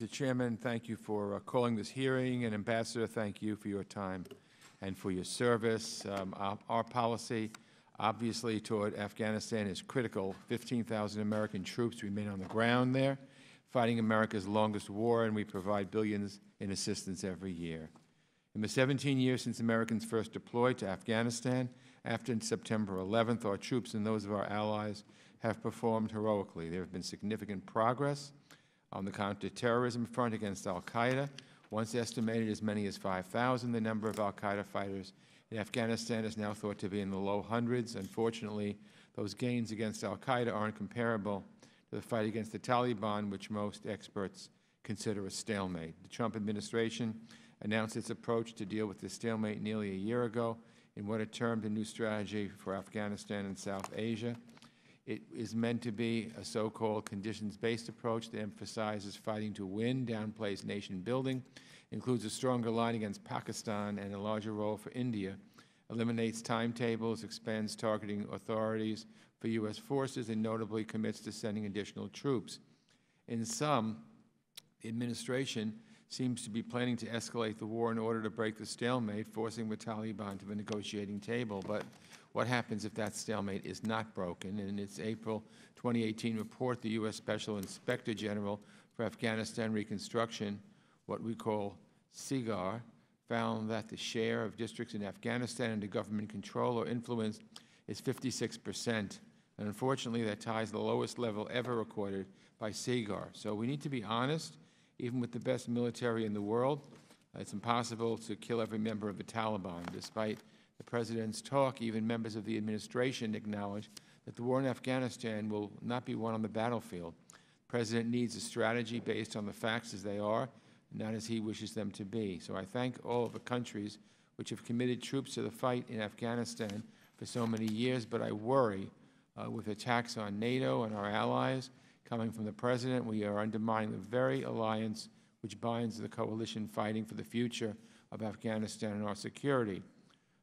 Mr. Chairman, thank you for calling this hearing, and Ambassador, thank you for your time and for your service. Our policy, obviously, toward Afghanistan is critical. 15,000 American troops remain on the ground there, fighting America's longest war, and we provide billions in assistance every year. In the 17 years since Americans first deployed to Afghanistan, after September 11th, our troops and those of our allies have performed heroically. There have been significant progress on the counterterrorism front against al-Qaeda. Once estimated as many as 5,000, the number of al-Qaeda fighters in Afghanistan is now thought to be in the low hundreds. Unfortunately, those gains against al-Qaeda aren't comparable to the fight against the Taliban, which most experts consider a stalemate. The Trump administration announced its approach to deal with this stalemate nearly a year ago in what it termed a new strategy for Afghanistan and South Asia. It is meant to be a so-called conditions-based approach that emphasizes fighting to win, downplays nation building, includes a stronger line against Pakistan and a larger role for India, eliminates timetables, expands targeting authorities for U.S. forces, and notably commits to sending additional troops. In sum, the administration seems to be planning to escalate the war in order to break the stalemate, forcing the Taliban to the negotiating table. But what happens if that stalemate is not broken? In its April 2018 report, the U.S. Special Inspector General for Afghanistan Reconstruction, what we call SIGAR, found that the share of districts in Afghanistan under government control or influence is 56%. And unfortunately, that ties the lowest level ever recorded by SIGAR. So we need to be honest. Even with the best military in the world, it's impossible to kill every member of the Taliban. Despite the President's talk, even members of the administration acknowledge that the war in Afghanistan will not be won on the battlefield. The President needs a strategy based on the facts as they are, not as he wishes them to be. So I thank all of the countries which have committed troops to the fight in Afghanistan for so many years, but I worry with attacks on NATO and our allies coming from the President, we are undermining the very alliance which binds the coalition fighting for the future of Afghanistan and our security.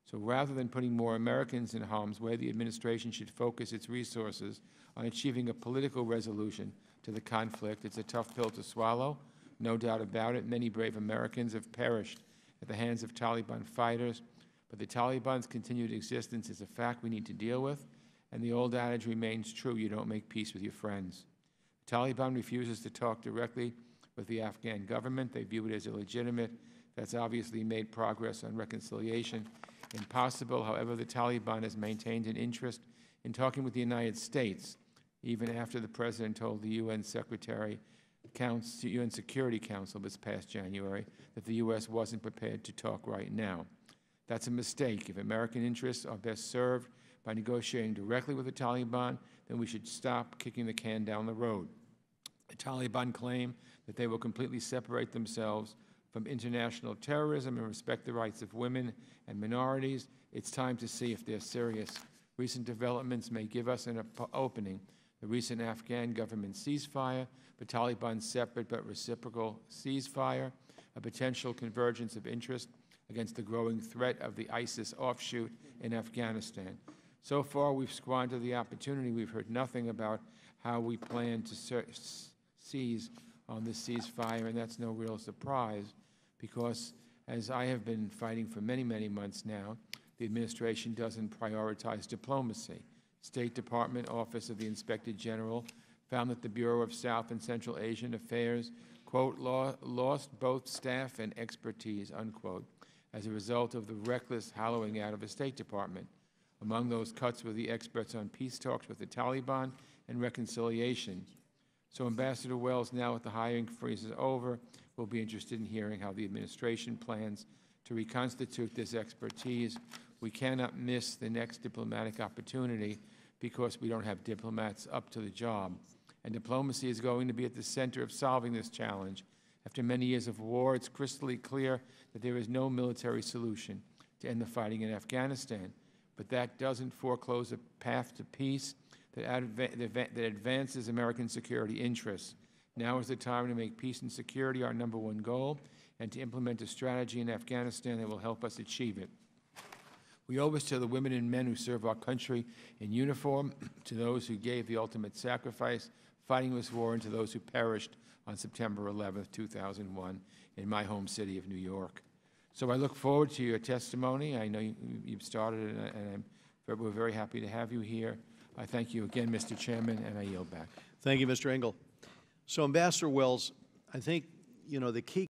So rather than putting more Americans in harm's way, the administration should focus its resources on achieving a political resolution to the conflict. It's a tough pill to swallow, no doubt about it. Many brave Americans have perished at the hands of Taliban fighters, but the Taliban's continued existence is a fact we need to deal with, and the old adage remains true: you don't make peace with your friends. The Taliban refuses to talk directly with the Afghan government. They view it as illegitimate. That's obviously made progress on reconciliation impossible. However, the Taliban has maintained an interest in talking with the United States, even after the President told the UN Secretary UN Security Council this past January that the U.S. wasn't prepared to talk right now. That's a mistake. If American interests are best served by negotiating directly with the Taliban, then we should stop kicking the can down the road. The Taliban claim that they will completely separate themselves from international terrorism and respect the rights of women and minorities. It's time to see if they're serious. Recent developments may give us an opening. The recent Afghan government ceasefire, the Taliban's separate but reciprocal ceasefire, a potential convergence of interest against the growing threat of the ISIS offshoot in Afghanistan. So far, we've squandered the opportunity. We've heard nothing about how we plan to seize on this ceasefire, and that's no real surprise because, as I have been fighting for many, many months now, the administration doesn't prioritize diplomacy. State Department Office of the Inspector General found that the Bureau of South and Central Asian Affairs, quote, lost both staff and expertise, unquote, as a result of the reckless hollowing out of the State Department. Among those cuts were the experts on peace talks with the Taliban and reconciliation. So Ambassador Wells, now that the hiring freeze is over, will be interested in hearing how the administration plans to reconstitute this expertise. We cannot miss the next diplomatic opportunity because we don't have diplomats up to the job. And diplomacy is going to be at the center of solving this challenge. After many years of war, it's crystal clear that there is no military solution to end the fighting in Afghanistan. But that doesn't foreclose a path to peace that advances American security interests. Now is the time to make peace and security our #1 goal and to implement a strategy in Afghanistan that will help us achieve it. We owe this to the women and men who serve our country in uniform, to those who gave the ultimate sacrifice fighting this war and to those who perished on September 11th, 2001, in my home city of New York. So I look forward to your testimony. I know you've started, and we're very happy to have you here. I thank you again, Mr. Chairman, and I yield back. Thank you, Mr. Engel. So, Ambassador Wells, I think, the key